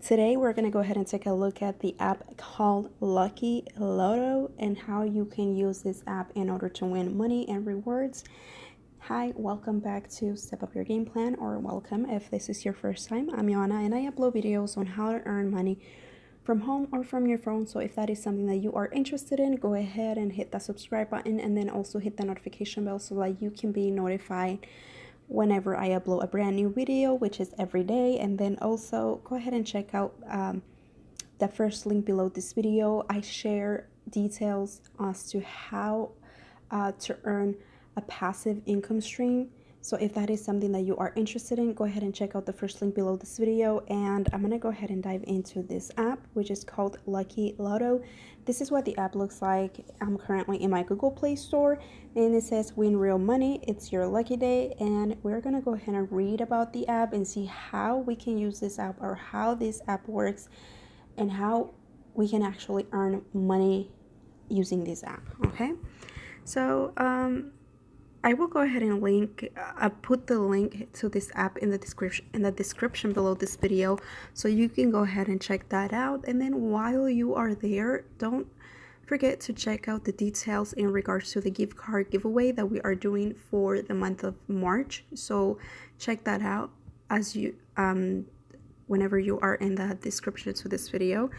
Today we're going to go ahead and take a look at the app called Lucky Lotto and how you can use this app in order to win money and rewards. Hi, welcome back to Step Up Your Game Plan, or welcome if this is your first time. I'm Joanna and I upload videos on how to earn money from home or from your phone. So if that is something that you are interested in, go ahead and hit that subscribe button and then also hit the notification bell so that you can be notified whenever I upload a brand new video, which is every day. And then also go ahead and check out the first link below this video. I share details as to how to earn a passive income stream. So if that is something that you are interested in, go ahead and check out the first link below this video. And I'm gonna go ahead and dive into this app, which is called Lucky Lotto. This is what the app looks like. I'm currently in my Google Play Store and it says win real money. It's your lucky day. And we're gonna go ahead and read about the app and see how we can use this app, or how this app works and how we can actually earn money using this app. Okay, so I will go ahead and put the link to this app in the description below this video, so you can go ahead and check that out. And then while you are there, don't forget to check out the details in regards to the gift card giveaway that we are doing for the month of March. So check that out as you whenever you are in the description to this video.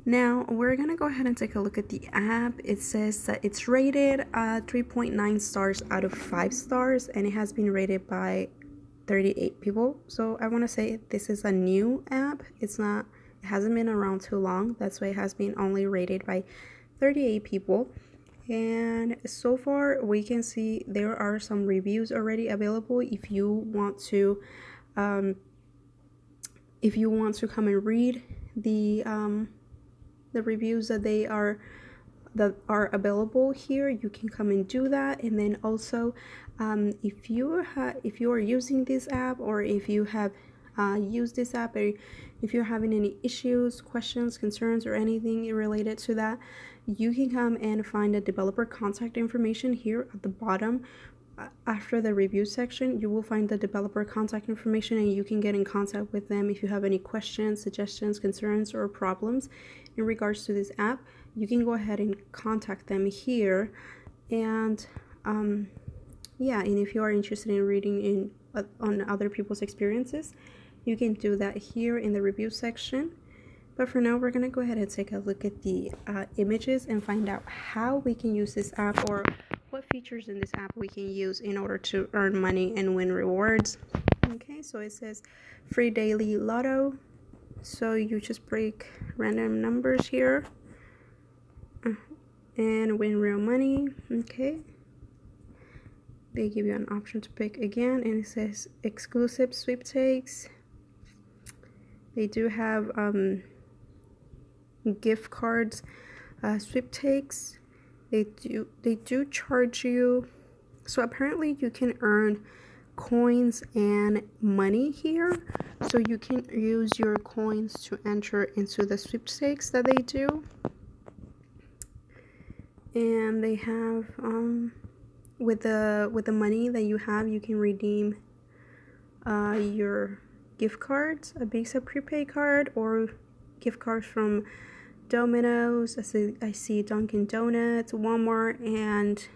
Now we're gonna go ahead and take a look at the app. It says that it's rated 3.9 stars out of 5 stars, and it has been rated by 38 people. So I want to say this is a new app. It hasn't been around too long. That's why it has been only rated by 38 people. And so far we can see there are some reviews already available. If you want to come and read the reviews that are available here, you can come and do that. And then also if you are using this app, or if you have used this app, or if you're having any issues, questions, concerns, or anything related to that, you can come and find the developer contact information here at the bottom. After the review section, you will find the developer contact information, and you can get in contact with them if you have any questions, suggestions, concerns, or problems in regards to this app. You can go ahead and contact them here. And and if you are interested in reading on other people's experiences, you can do that here in the review section. But for now, we're gonna go ahead and take a look at the images and find out how we can use this app, or what features in this app we can use in order to earn money and win rewards. Okay, so it says free daily lotto. So you just break random numbers here and win real money. Okay, they give you an option to pick again, and it says exclusive sweepstakes. They do have gift cards, sweepstakes. They do charge you. So apparently you can earn coins and money here. So you can use your coins to enter into the sweepstakes that they do. And they have with the money that you have, you can redeem your gift cards, a Visa prepaid card, or gift cards from Domino's. I see Dunkin' Donuts, Walmart, and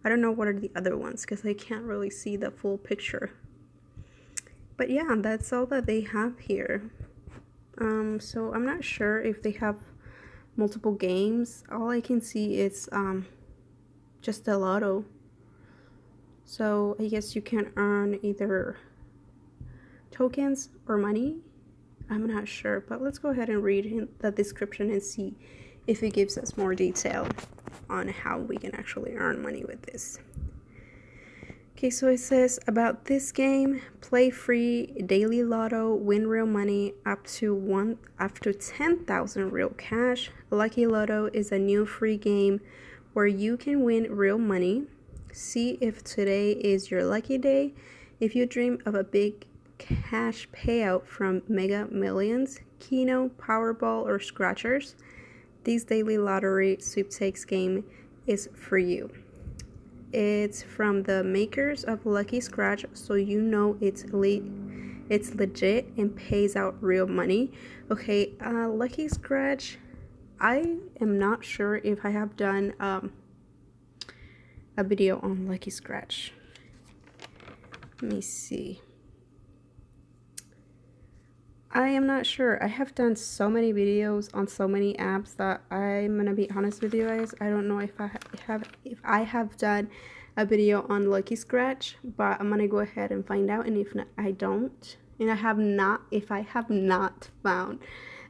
I don't know what are the other ones because I can't really see the full picture. But yeah, that's all that they have here. So I'm not sure if they have multiple games. All I can see is just the lotto. So I guess you can earn either tokens or money. I'm not sure, but let's go ahead and read the description and see if it gives us more detail on how we can actually earn money with this. Okay, so it says about this game: play free daily lotto, win real money up to 10,000 real cash. Lucky Lotto is a new free game where you can win real money. See if today is your lucky day. If you dream of a big cash payout from Mega Millions, Keno, Powerball, or Scratchers, this daily lottery sweepstakes game is for you. It's from the makers of Lucky Scratch, so you know it's It's legit and pays out real money. Okay, Lucky Scratch, I am not sure if I have done a video on Lucky Scratch. Let me see. I am not sure. I have done so many videos on so many apps that I'm gonna be honest with you guys. I don't know if I have done a video on Lucky Scratch, but I'm gonna go ahead and find out. And if not, I don't, and I have not. If I have not found,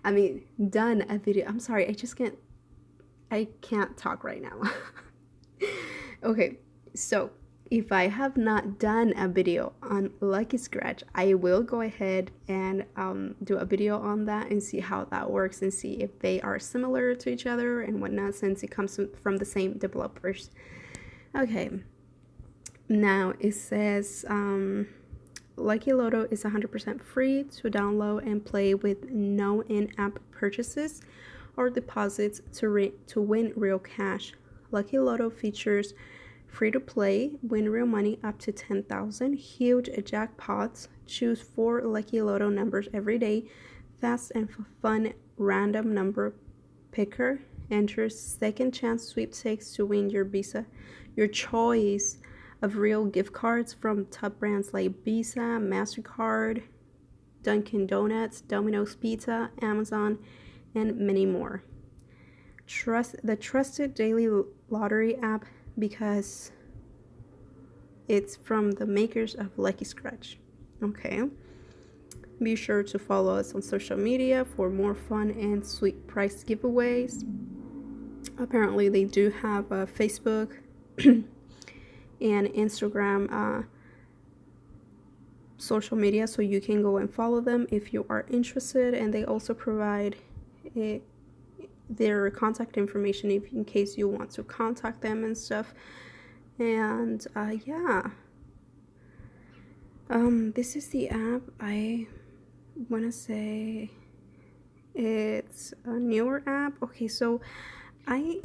done a video. I'm sorry. I can't talk right now. Okay, so if I have not done a video on Lucky Scratch, I will go ahead and do a video on that and see how that works and see if they are similar to each other and whatnot, since it comes from the same developers. Okay, now it says Lucky Lotto is 100% free to download and play with no in-app purchases or deposits to win real cash. Lucky Lotto features free-to-play, win real money up to 10,000, huge jackpots, choose 4 Lucky Lotto numbers every day, fast and fun random number picker, enter second chance sweepstakes to win your choice of real gift cards from top brands like Visa, MasterCard, Dunkin' Donuts, Domino's Pizza, Amazon, and many more. The trusted daily lottery app because it's from the makers of Lucky Scratch. Okay. Be sure to follow us on social media for more fun and sweet prize giveaways. Apparently they do have a Facebook and Instagram social media, so you can go and follow them if you are interested, and they also provide their contact information in case you want to contact them and stuff. And yeah, this is the app. I want to say it's a newer app. Okay, so I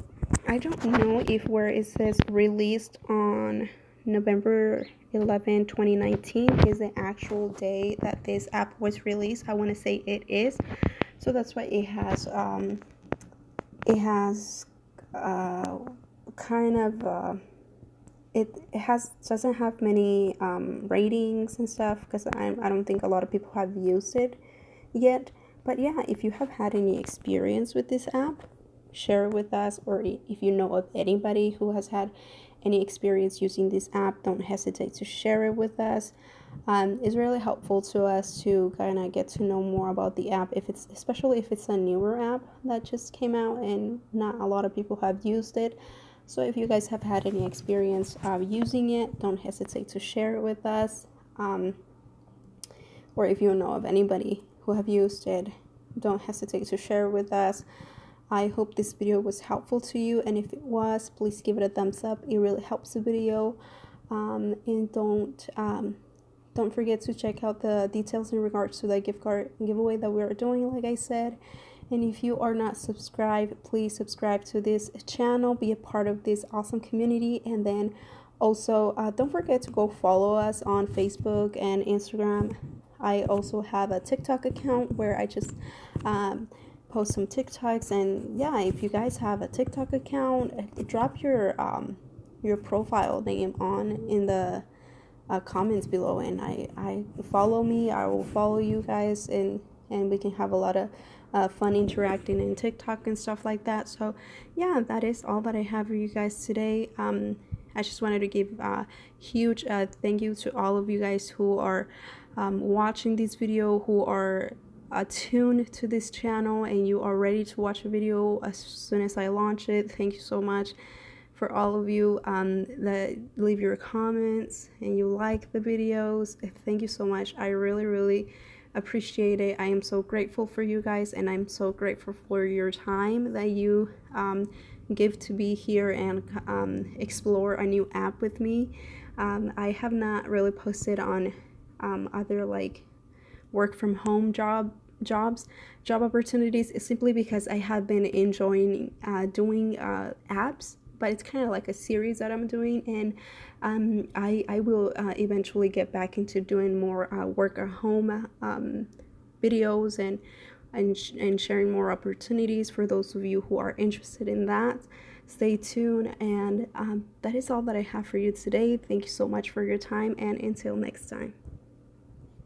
don't know if where it says released on November 11, 2019 is the actual day that this app was released. I want to say it is, so that's why it has doesn't have many ratings and stuff, because I don't think a lot of people have used it yet. But yeah, if you have had any experience with this app, share it with us, or if you know of anybody who has had any experience using this app, don't hesitate to share it with us. It's really helpful to us to kind of get to know more about the app, especially if it's a newer app that just came out and not a lot of people have used it. So if you guys have had any experience using it, don't hesitate to share it with us. Or if you know of anybody who have used it, don't hesitate to share it with us. I hope this video was helpful to you, and if it was, please give it a thumbs up. It really helps the video. And don't forget to check out the details in regards to the gift card giveaway that we are doing, like I said. And if you are not subscribed, please subscribe to this channel, be a part of this awesome community. And then also don't forget to go follow us on Facebook and Instagram. I also have a TikTok account where I just post some TikToks. And yeah, if you guys have a TikTok account, drop your profile name in the comments below, and I follow me. I will follow you guys, and we can have a lot of fun interacting in TikTok and stuff like that. So yeah, that is all that I have for you guys today. I just wanted to give a huge thank you to all of you guys who are watching this video, who are attuned to this channel, and you are ready to watch a video as soon as I launch it. Thank you so much for all of you that leave your comments and you like the videos. Thank you so much. I really appreciate it. I am so grateful for you guys, and I'm so grateful for your time that you give to be here and explore a new app with me. I have not really posted on other like work from home job opportunities, simply because I have been enjoying doing apps but it's kind of like a series that I'm doing, and I will eventually get back into doing more work at home videos and sharing more opportunities for those of you who are interested in that. Stay tuned, and that is all that I have for you today. Thank you so much for your time, and until next time.